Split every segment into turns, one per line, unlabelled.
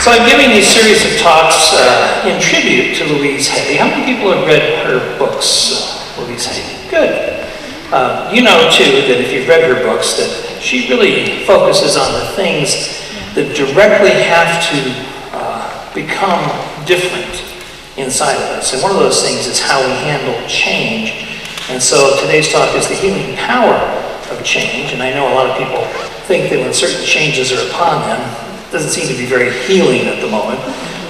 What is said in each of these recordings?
So I'm giving these series of talks in tribute to Louise Hay. How many people have read her books, Louise Hay? Good. You know, too, that if you've read her books, that she really focuses on the things that directly have to become different inside of us. And one of those things is how we handle change. And so today's talk is the healing power of change. And I know a lot of people think that when certain changes are upon them, it doesn't seem to be very healing at the moment,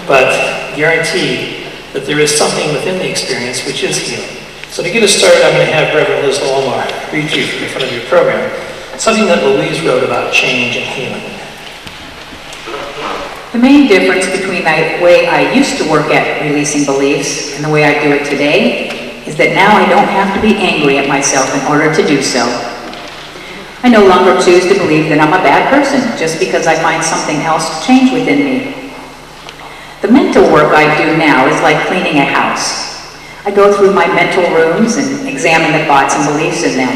but guarantee that there is something within the experience which is healing. So to get us started, I'm going to have Reverend Liz Lomar read to you from the front of your program something that Louise wrote about change and healing.
The main difference between the way I used to work at releasing beliefs and the way I do it today is that now I don't have to be angry at myself in order to do so. I no longer choose to believe that I'm a bad person just because I find something else to change within me. The mental work I do now is like cleaning a house. I go through my mental rooms and examine the thoughts and beliefs in them.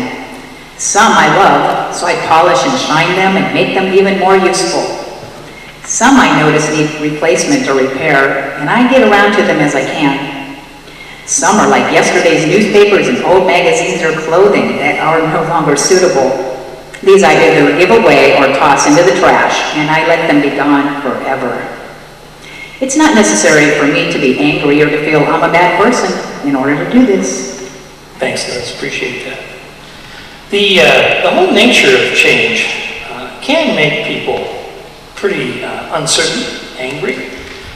Some I love, so I polish and shine them and make them even more useful. Some I notice need replacement or repair, and I get around to them as I can. Some are like yesterday's newspapers and old magazines or clothing that are no longer suitable. These I either give away or toss into the trash, and I let them be gone forever. It's not necessary for me to be angry or to feel I'm a bad person in order to do this.
Thanks, Liz. Appreciate that. The whole nature of change can make people pretty uncertain, angry.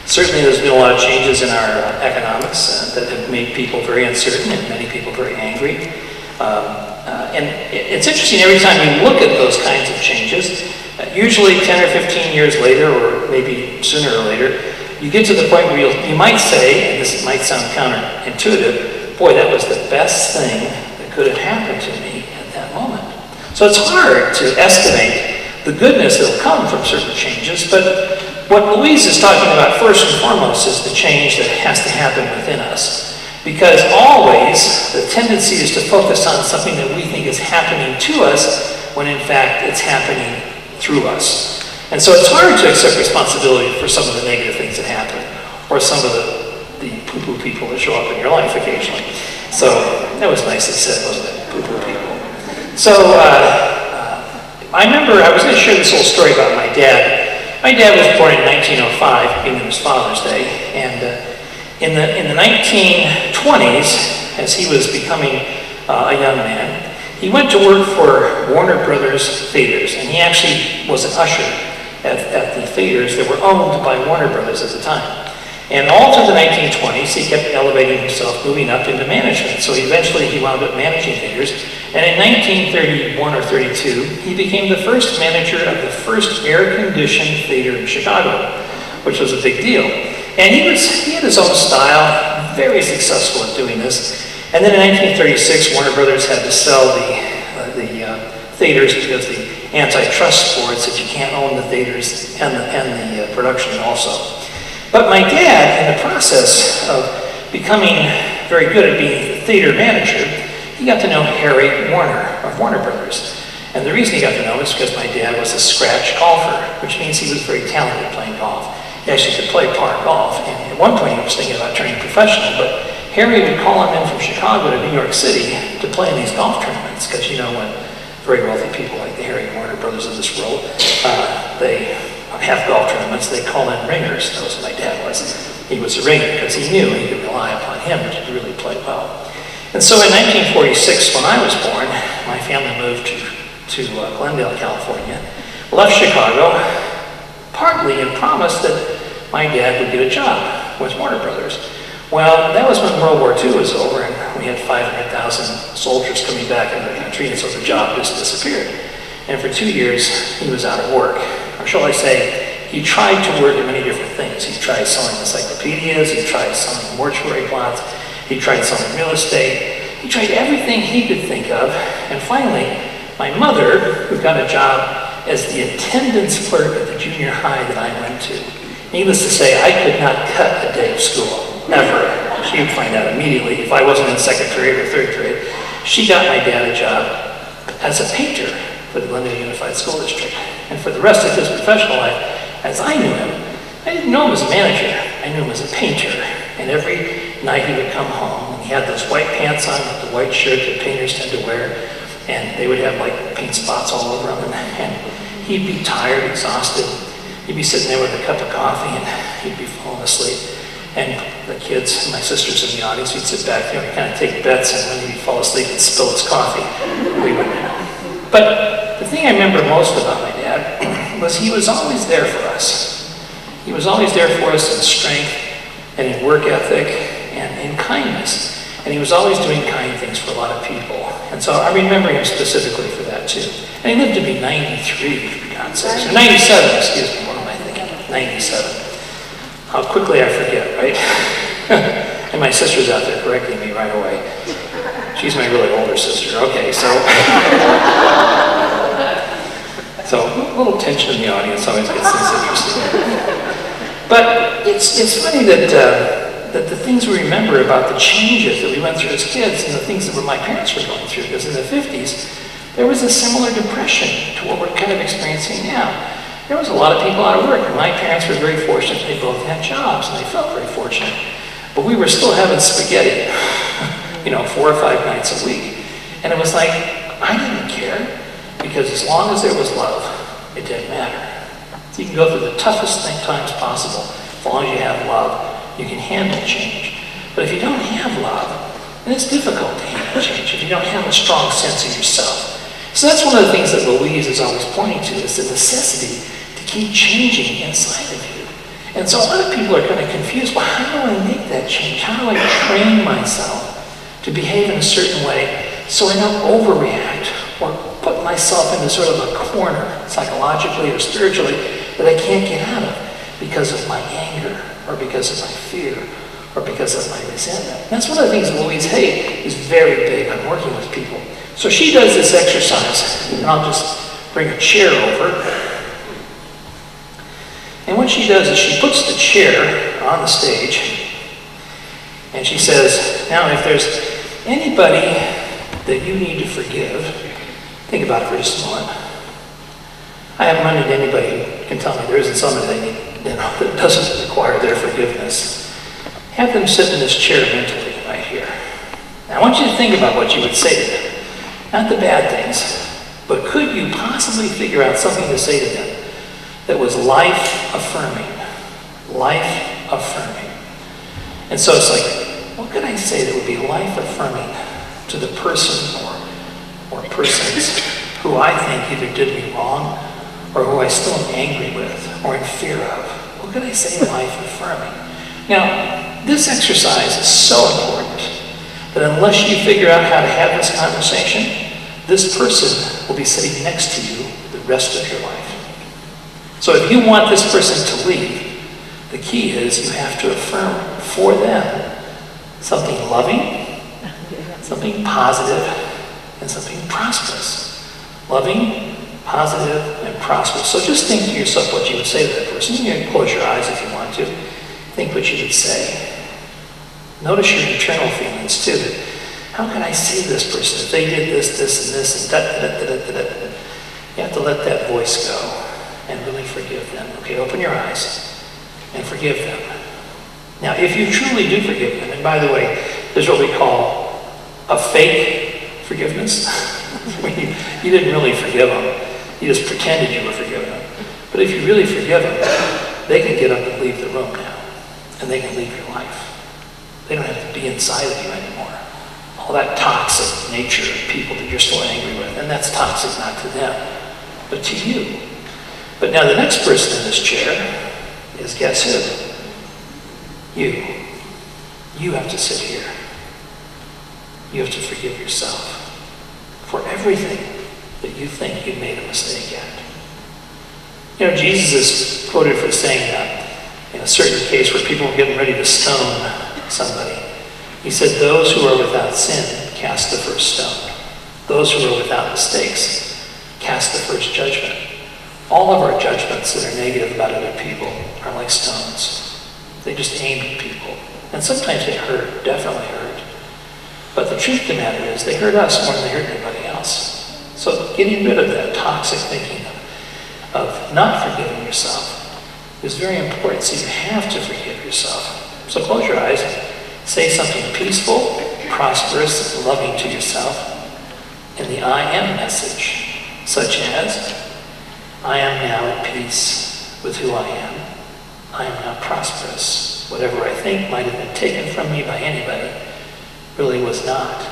Certainly there's been a lot of changes in our economics that have made people very uncertain and many people very angry. And it's interesting, every time you look at those kinds of changes, usually 10 or 15 years later, or maybe sooner or later, you get to the point where you might say, and this might sound counterintuitive, boy, that was the best thing that could have happened to me at that moment. So it's hard to estimate the goodness that will come from certain changes, but what Louise is talking about first and foremost is the change that has to happen within us. Because always the tendency is to focus on something that we think is happening to us when in fact it's happening through us. And so it's hard to accept responsibility for some of the negative things that happen, or some of the poo-poo people that show up in your life occasionally. So that was nicely said, wasn't it? Poo-poo people. So I remember, I was going to share this little story about my dad. My dad was born in 1905, being his Father's Day, and in the 1920s, as he was becoming a young man, he went to work for Warner Brothers Theaters, and he actually was an usher at the theaters that were owned by Warner Brothers at the time. And all through the 1920s, he kept elevating himself, moving up into management. So eventually he wound up managing theaters. And in 1931 or 32, he became the first manager of the first air-conditioned theater in Chicago, which was a big deal. And he had his own style, very successful at doing this. And then in 1936, Warner Brothers had to sell the theaters because the antitrust board said you can't own the theaters and the production also. But my dad, in the process of becoming very good at being the theater manager, he got to know Harry Warner of Warner Brothers. And the reason he got to know him is because my dad was a scratch golfer, which means he was very talented at playing golf. He actually could play par golf, and at one point he was thinking about turning professional, but Harry would call him in from Chicago to New York City to play in these golf tournaments, because you know when very wealthy people like the Harry Warner brothers of this world, they have golf tournaments, they call in ringers. That was what my dad was. He was a ringer because he knew he could rely upon him to really play well. And so in 1946, when I was born, my family moved to Glendale, California, left Chicago, partly in promise that my dad would get a job with Warner Brothers. Well, that was when World War II was over, and we had 500,000 soldiers coming back into the country, and so the job just disappeared. And for 2 years, he was out of work. Or shall I say, he tried to work at many different things. He tried selling encyclopedias, he tried selling mortuary plots, he tried selling real estate, he tried everything he could think of, and finally, my mother, who got a job as the attendance clerk at the junior high that I went to. Needless to say, I could not cut a day of school, ever. She would find out immediately if I wasn't in second grade or third grade. She got my dad a job as a painter for the Glendale Unified School District. And for the rest of his professional life, as I knew him, I didn't know him as a manager. I knew him as a painter. And every night he would come home, and he had those white pants on with the white shirt that painters tend to wear, and they would have like paint spots all over them, and he'd be tired, exhausted. He'd be sitting there with a cup of coffee, and he'd be falling asleep. And the kids, my sisters in the audience, we'd sit back there and kind of take bets, and when he'd fall asleep and spill his coffee, we would. But the thing I remember most about my dad was he was always there for us. He was always there for us in strength and in work ethic and in kindness. And he was always doing kind things for a lot of people. And so I remember him specifically for that too. And he lived to be 93, for God's sakes. Or 97, excuse me, what am I thinking? 97. How quickly I forget, right? And my sister's out there correcting me right away. She's my really older sister. Okay, so... So a little tension in the audience always gets things interesting. But it's funny that the things we remember about the changes that we went through as kids and the things that my parents were going through, because in the 50s, there was a similar depression to what we're kind of experiencing now. There was a lot of people out of work, and my parents were very fortunate. They both had jobs, and they felt very fortunate. But we were still having spaghetti, 4 or 5 nights a week. And it was like, I didn't care. Because as long as there was love, it didn't matter. So you can go through the toughest times possible. As long as you have love, you can handle change. But if you don't have love, then it's difficult to handle change if you don't have a strong sense of yourself. So that's one of the things that Louise is always pointing to, is the necessity to keep changing inside of you. And so a lot of people are kind of confused, well, how do I make that change? How do I train myself to behave in a certain way so I don't overreact or put myself into sort of a corner, psychologically or spiritually, that I can't get out of because of my anger, or because of my fear, or because of my resentment. And that's one of the things Louise Hay is very big on working with people. So she does this exercise, and I'll just bring a chair over. And what she does is she puts the chair on the stage, and she says, now if there's anybody that you need to forgive, think about it for just a moment. I haven't run into anybody who can tell me there isn't somebody that doesn't require their forgiveness. Have them sit in this chair mentally right here. Now I want you to think about what you would say to them. Not the bad things, but could you possibly figure out something to say to them that was life-affirming? Life-affirming. And so it's like, what could I say that would be life-affirming to the person or persons who I think either did me wrong or who I still am angry with or in fear of? What could I say life-affirming? Now, this exercise is so important that unless you figure out how to have this conversation, this person will be sitting next to you the rest of your life. So if you want this person to leave, the key is you have to affirm for them something loving, something positive, and something prosperous. Loving, positive, and prosperous. So just think to yourself what you would say to that person. You can close your eyes if you want to. Think what you would say. Notice your internal feelings too. That how can I say to this person if they did this, this, and this, and da-da-da-da-da-da-da? You have to let that voice go and really forgive them. Okay, open your eyes and forgive them. Now, if you truly do forgive them, and by the way, there's what we call a fake forgiveness. You didn't really forgive them. You just pretended you were forgiving them. But if you really forgive them, they can get up and leave the room now. And they can leave your life. They don't have to be inside of you anymore. All that toxic nature of people that you're still angry with, and that's toxic not to them, but to you. But now the next person in this chair is, guess who? You. You have to sit here. You have to forgive yourself for everything that you think you made a mistake at. Jesus is quoted for saying that in a certain case where people were getting ready to stone somebody. He said, those who are without sin cast the first stone. Those who are without mistakes cast the first judgment. All of our judgments that are negative about other people are like stones. They just aim at people. And sometimes they hurt, definitely hurt. But the truth of the matter is they hurt us more than they hurt anybody else. So getting rid of that toxic thinking of not forgiving yourself is very important. So you have to forgive yourself. So close your eyes. Say something peaceful, prosperous, loving to yourself in the I am message, such as, I am now at peace with who I am. I am now prosperous. Whatever I think might have been taken from me by anybody really was not,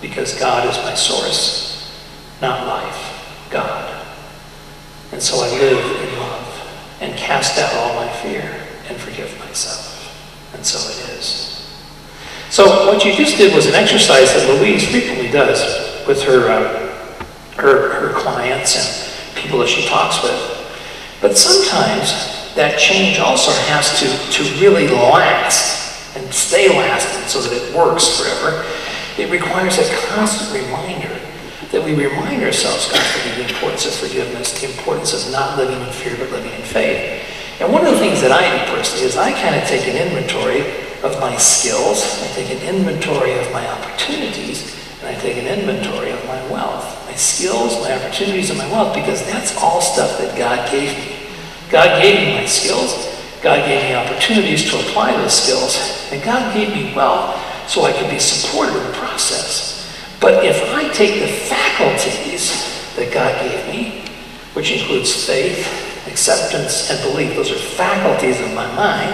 because God is my source, not life, God. And so I live in love and cast out all my fear and forgive myself. And so it is. So what you just did was an exercise that Louise frequently does with her clients and people that she talks with. But sometimes that change also has to really last and stay lasting so that it works forever. It requires a constant reminder that we remind ourselves constantly the importance of forgiveness, the importance of not living in fear but living in faith. And one of the things that I do personally is I kind of take an inventory of my skills, I take an inventory of my opportunities, and I take an inventory of my wealth. My skills, my opportunities, and my wealth, because that's all stuff that God gave me. God gave me my skills, God gave me opportunities to apply those skills, and God gave me wealth so I could be supported in the process. But if I take the faculties that God gave me, which includes faith, acceptance, and belief, those are faculties of my mind,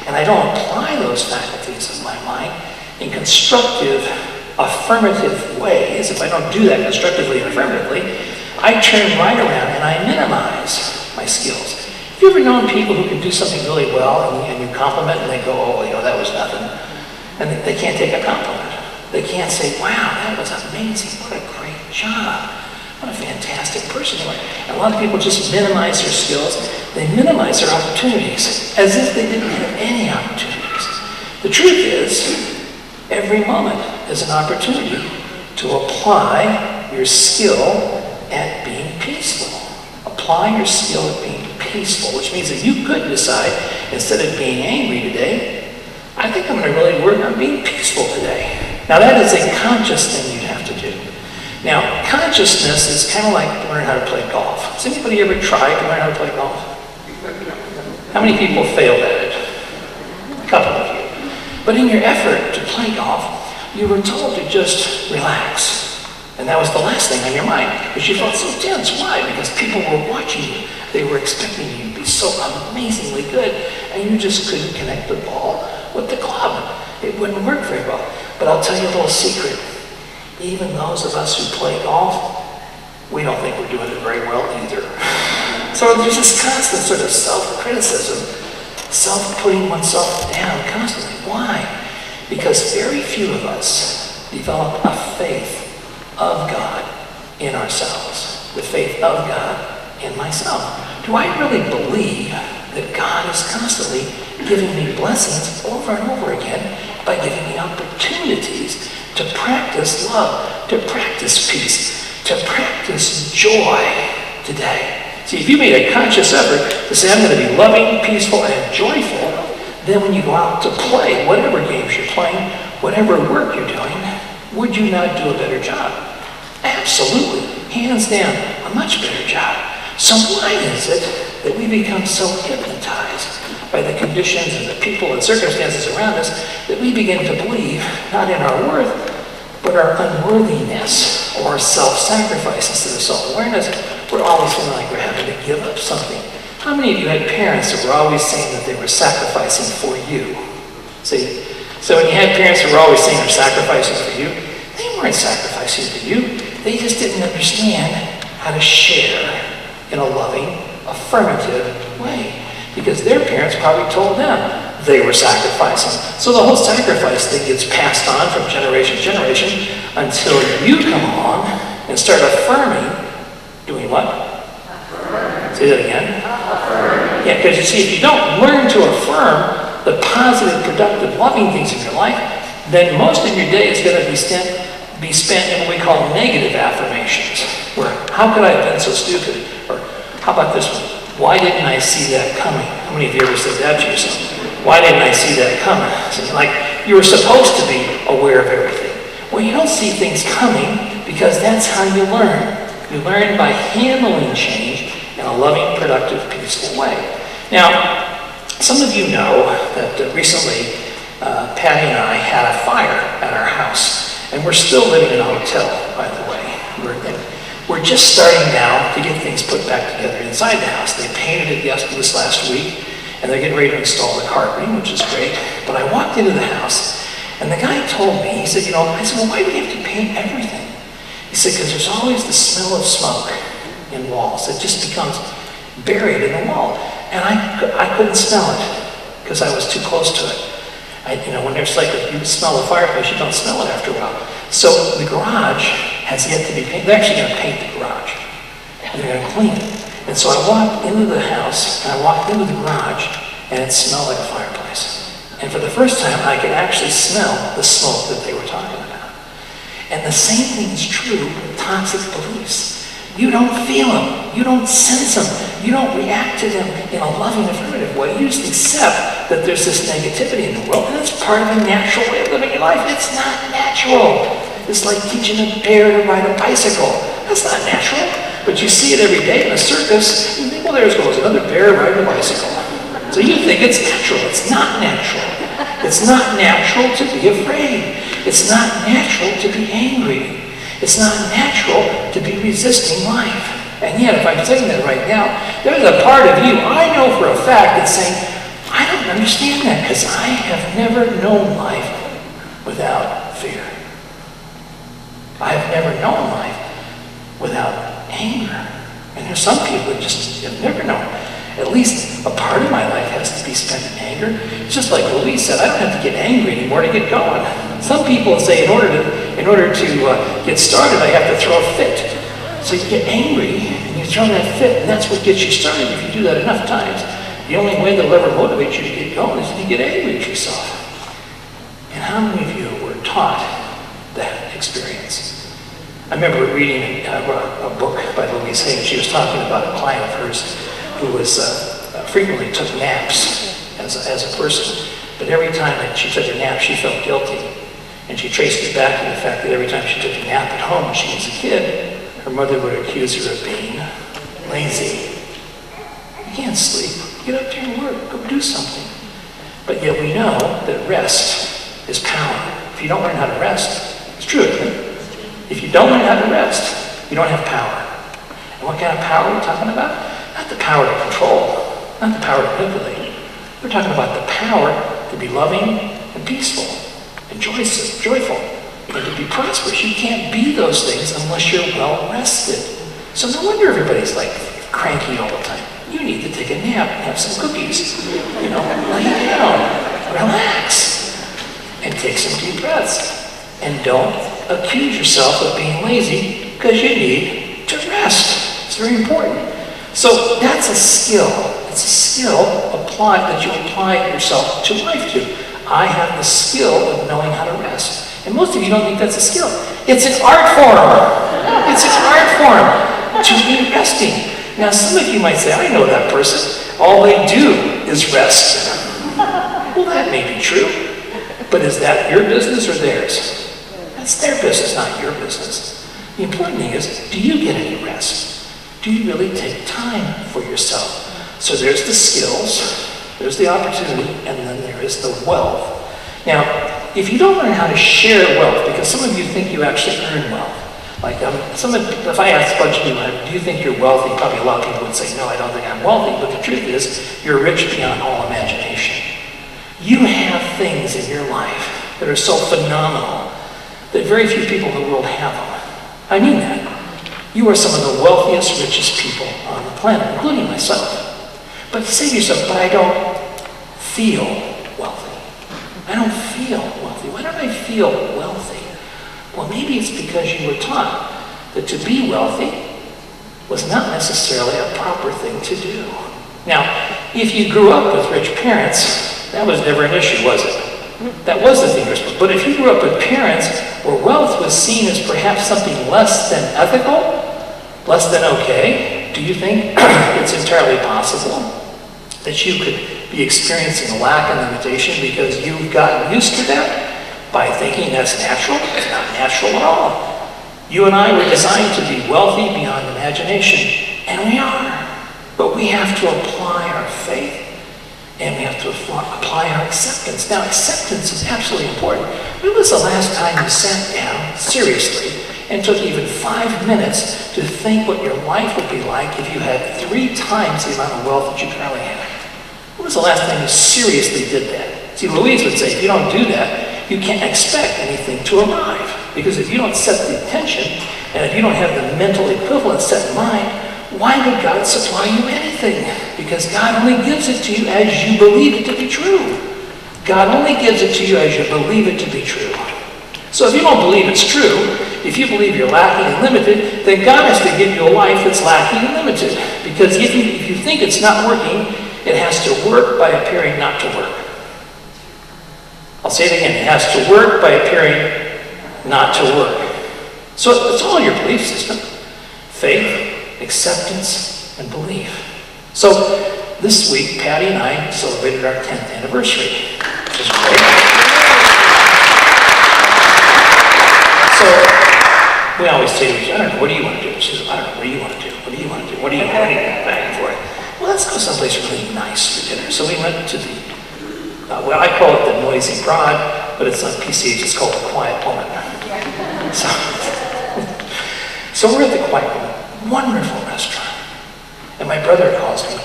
and I don't apply those faculties of my mind in constructive, affirmative ways, if I don't do that constructively and affirmatively, I turn right around and I minimize my skills. Have you ever known people who can do something really well and you compliment and they go, oh, that was nothing. And they can't take a compliment. They can't say, wow, that was amazing. What a great job. What a fantastic person you are. And a lot of people just minimize their skills. They minimize their opportunities as if they didn't have any opportunities. The truth is, every moment is an opportunity to apply your skill at being peaceful. Apply your skill at being peaceful, which means that you could decide, instead of being angry today, I think I'm going to really work on being peaceful today. Now that is a conscious thing you have to do. Now, consciousness is kind of like learning how to play golf. Has anybody ever tried to learn how to play golf? How many people failed at it? A couple of you. But in your effort to play golf, you were told to just relax. And that was the last thing on your mind, because you felt so tense. Why? Because people were watching you. They were expecting you to be so amazingly good, and you just couldn't connect the ball with the club. It wouldn't work very well. But I'll tell you a little secret. Even those of us who play golf, we don't think we're doing it very well either. So there's this constant sort of self-criticism, self-putting oneself down constantly. Why? Because very few of us develop a faith of God in ourselves, the faith of God in myself. Do I really believe that God is constantly giving me blessings over and over again by giving me opportunities to practice love, to practice peace, to practice joy today? See, if you made a conscious effort to say, I'm going to be loving, peaceful, and joyful, then when you go out to play, whatever games you're playing, whatever work you're doing, would you not do a better job? Absolutely. Hands down, a much better job. So why is it that we become so hypnotized by the conditions and the people and circumstances around us that we begin to believe not in our worth, but our unworthiness or self-sacrifice instead of self-awareness? We're always feeling like we're having to give up something. How many of you had parents that were always saying that they were sacrificing for you? See? So when you had parents who were always saying they're sacrificing for you, they weren't sacrificing for you. They just didn't understand how to share in a loving, affirmative way. Because their parents probably told them they were sacrificing. So the whole sacrifice thing gets passed on from generation to generation until you come along and start affirming. Doing what? Affirm. Say that again. Affirm. Yeah, because you see, if you don't learn to affirm the positive, productive, loving things in your life, then most of your day is going to be spent in what we call negative affirmations. Where, how could I have been so stupid? Or, how about this one? Why didn't I see that coming? How many of you ever said that to yourself? Why didn't I see that coming? So like you were supposed to be aware of everything. Well, you don't see things coming because that's how you learn. You learn by handling change in a loving, productive, peaceful way. Now, some of you know that recently Patty and I had a fire at our house, and we're still living in a hotel, by the way. We're just starting now to get things put back together inside the house. They painted it this last week, and they're getting ready to install the carpeting, which is great. But I walked into the house, and the guy told me, he said, I said, well, why do you have to paint everything? He said, because there's always the smell of smoke in walls. It just becomes buried in the wall. And I couldn't smell it because I was too close to it. When there's like, you smell a fireplace, you don't smell it after a while. So the garage has yet to be painted. They're actually going to paint the garage. And they're going to clean it. And so I walked into the house, and I walked into the garage, and it smelled like a fireplace. And for the first time, I could actually smell the smoke that they were talking about. And the same thing is true with toxic beliefs. You don't feel them. You don't sense them. You don't react to them in a loving, affirmative way. You just accept that there's this negativity in the world, and it's part of a natural way of living your life. It's not natural. It's like teaching a bear to ride a bicycle. That's not natural. But you see it every day in a circus, and you think, well, there goes another bear riding a bicycle. So you think it's natural. It's not natural. It's not natural to be afraid. It's not natural to be angry. It's not natural to be resisting life. And yet, if I'm saying that right now, there's a part of you, I know for a fact, that's saying, I don't understand that because I have never known life without fear. I have never known life without anger. And there's some people that just have never known. At least a part of my life has to be spent in anger. It's just like Louise said, I don't have to get angry anymore to get going. Some people say in order to get started, I have to throw a fit. So you get angry and you throw that fit, and that's what gets you started. If you do that enough times, the only way that'll ever motivate you to get going is if you get angry at yourself. And how many of you were taught that experience? I remember reading a book by Louise Hay, and she was talking about a client of hers who was frequently took naps as a person, but every time that she took a nap, she felt guilty. And she traced it back to the fact that every time she took a nap at home when she was a kid, her mother would accuse her of being lazy. You can't sleep. Get up there and work. Go do something. But yet we know that rest is power. If you don't learn how to rest, it's true, isn't it? If you don't learn how to rest, you don't have power. And what kind of power are we talking about? Not the power to control, not the power to manipulate. We're talking about the power to be loving and peaceful and joyful and to be prosperous. You can't be those things unless you're well rested. So no wonder everybody's like cranky all the time. You need to take a nap and have some cookies. Lay down, relax, and take some deep breaths. And don't accuse yourself of being lazy because you need to rest. It's very important. So that's a skill. It's a skill that you apply yourself to life to. I have the skill of knowing how to rest. And most of you don't think that's a skill. It's an art form. It's an art form to be resting. Now some of you might say, I know that person. All they do is rest. Well, that may be true. But is that your business or theirs? That's their business, not your business. The important thing is, do you get any rest? Do you really take time for yourself? So there's the skills, there's the opportunity, and then there is the wealth. Now, if you don't learn how to share wealth, because some of you think you actually earn wealth. Like, if I ask a bunch of you, do you think you're wealthy? Probably a lot of people would say, no, I don't think I'm wealthy. But the truth is, you're rich beyond all imagination. You have things in your life that are so phenomenal that very few people in the world have them. I mean that. You are some of the wealthiest, richest people on the planet, including myself. But you say to yourself, but I don't feel wealthy. I don't feel wealthy. Why don't I feel wealthy? Well, maybe it's because you were taught that to be wealthy was not necessarily a proper thing to do. Now, if you grew up with rich parents, that was never an issue, was it? That was the thing. But if you grew up with parents where wealth was seen as perhaps something less than ethical, less than okay, do you think it's entirely possible that you could be experiencing a lack and limitation because you've gotten used to that by thinking that's natural? It's not natural at all. You and I were designed to be wealthy beyond imagination, and we are. But we have to apply our faith, and we have to apply our acceptance. Now, acceptance is absolutely important. When was the last time you sat down, seriously, and took even 5 minutes to think what your life would be like if you had 3 times the amount of wealth that you currently have? When was the last time you seriously did that? See, Louise would say, if you don't do that, you can't expect anything to arrive. Because if you don't set the intention, and if you don't have the mental equivalent set in mind, why would God supply you anything? Because God only gives it to you as you believe it to be true. God only gives it to you as you believe it to be true. So if you don't believe it's true, if you believe you're lacking and limited, then God has to give you a life that's lacking and limited. Because if you think it's not working, it has to work by appearing not to work. I'll say it again. It has to work by appearing not to work. So it's all your belief system. Faith, acceptance, and belief. So this week, Patty and I celebrated our 10th anniversary, which is great. So we always say to each other, I don't know, what do you want to do? She says, I don't know, what do you want to do? What do you want to do? What do you want to do? Back and forth. Well, let's go someplace really nice for dinner. So we went to the, well, I call it the Noisy Broad, but it's on PCH, it's called the Quiet Woman. So we're at the Quiet Woman, wonderful restaurant. And my brother calls me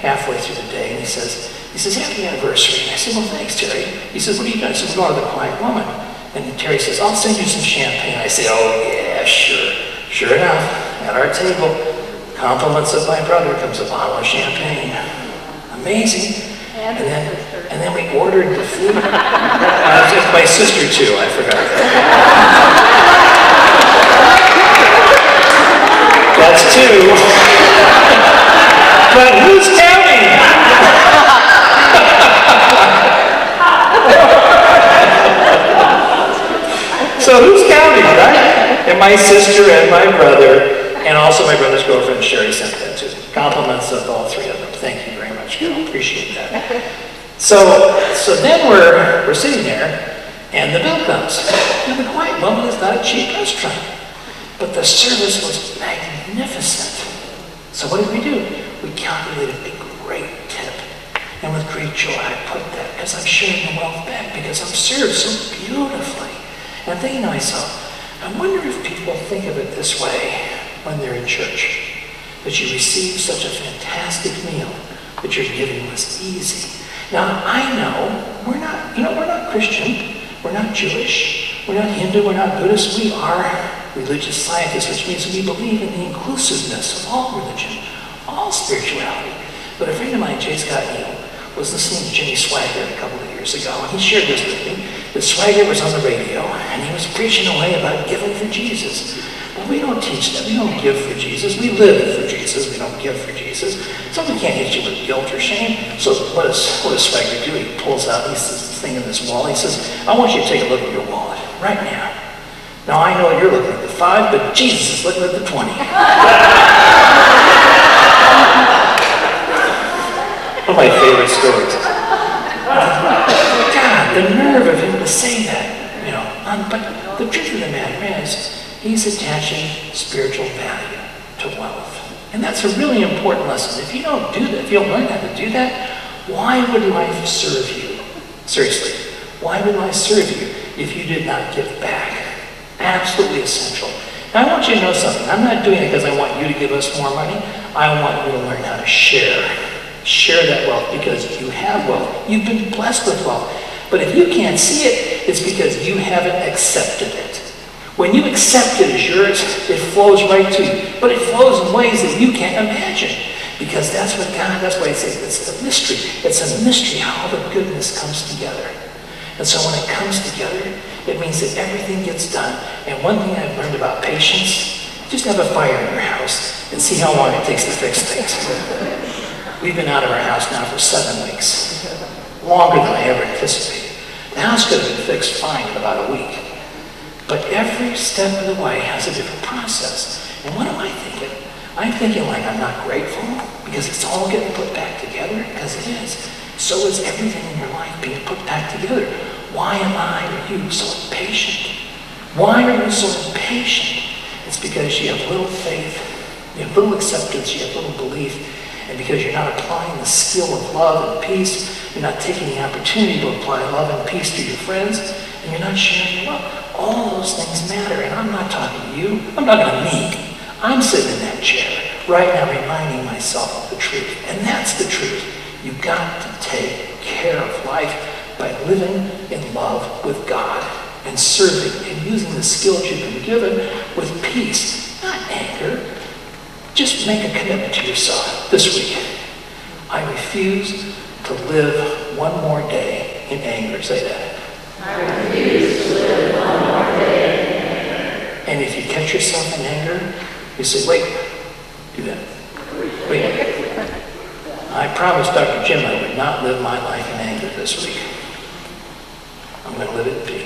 halfway through the day, and he says, happy anniversary. And I said, well, thanks, Terry. He says, what are you doing? I said, we're going to the Quiet Woman. And Terry says, I'll send you some champagne. I say, oh, yeah, sure. Sure enough, at our table, compliments of my brother, comes a bottle of champagne. Amazing. And then we ordered the food. It's my sister, too. I forgot that. That's 2. But who's counting? So who's counting, right? And my sister and my brother, and also my brother's girlfriend, Sherry, sent that too. Compliments of all 3 of them. Thank you very much, Gil. Appreciate that. So then we're sitting there, and the bill comes. Now, the Quiet Woman is not a cheap restaurant, but the service was magnificent. So what did we do? We calculated a great tip. And with great joy, I put that, because I'm sharing the wealth back, because I'm served so beautifully. And thinking to myself, I wonder if people think of it this way when they're in church. That you receive such a fantastic meal, that your giving was easy. Now, I know we're not Christian, we're not Jewish, we're not Hindu, we're not Buddhist, we are religious scientists, which means we believe in the inclusiveness of all religion, all spirituality. But a friend of mine, J. Scott Neal, was listening to Jimmy Swaggart a couple of years ago, and he shared this with me, that Swaggart was on the radio, and he was preaching away about giving for Jesus. Well, we don't teach that. We don't give for Jesus. We live for Jesus. We don't give for Jesus. So we can't hit you with guilt or shame. So what does Swaggart do? He pulls out this thing in this wall. He says, I want you to take a look at your wallet right now. Now, I know you're looking at the 5, but Jesus is looking at the 20. One of my favorite stories. God, the nerve of him to say that, you know. But the truth of the matter is, he's attaching spiritual value to wealth. And that's a really important lesson. If you don't do that, if you don't learn how to do that, why would life serve you? Seriously, why would life serve you if you did not give back? Absolutely essential. Now, I want you to know something. I'm not doing it because I want you to give us more money. I want you to learn how to share. Share that wealth, because you have wealth. You've been blessed with wealth. But if you can't see it, it's because you haven't accepted it. When you accept it as yours, it flows right to you. But it flows in ways that you can't imagine. Because that's what God, that's why it says it's a mystery. It's a mystery how all the goodness comes together. And so when it comes together, it means that everything gets done. And one thing I've learned about patience, just have a fire in your house and see how long it takes to fix things. We've been out of our house now for 7 weeks. Longer than I ever anticipated. The house could have been fixed fine in about a week. But every step of the way has a different process. And what am I thinking? I'm thinking like I'm not grateful because it's all getting put back together, because it is. So is everything in your life being put back together. Why am I or you so impatient? Why are you so impatient? It's because you have little faith, you have little acceptance, you have little belief, And because you're not applying the skill of love and peace, you're not taking the opportunity to apply love and peace to your friends, and you're not sharing your love. All those things matter, and I'm not talking to you. I'm talking to me. I'm sitting in that chair right now reminding myself of the truth, and that's the truth. You've got to take care of life by living in love with God and serving and using the skills you've been given with peace, not anger. Just make a commitment to yourself this week. I refuse to live one more day in anger. Say that.
I refuse to live one more day in anger.
And if you catch yourself in anger, you say, wait, do that. Wait. I promised Dr. Jim I would not live my life in anger this week. I'm going to live it in peace.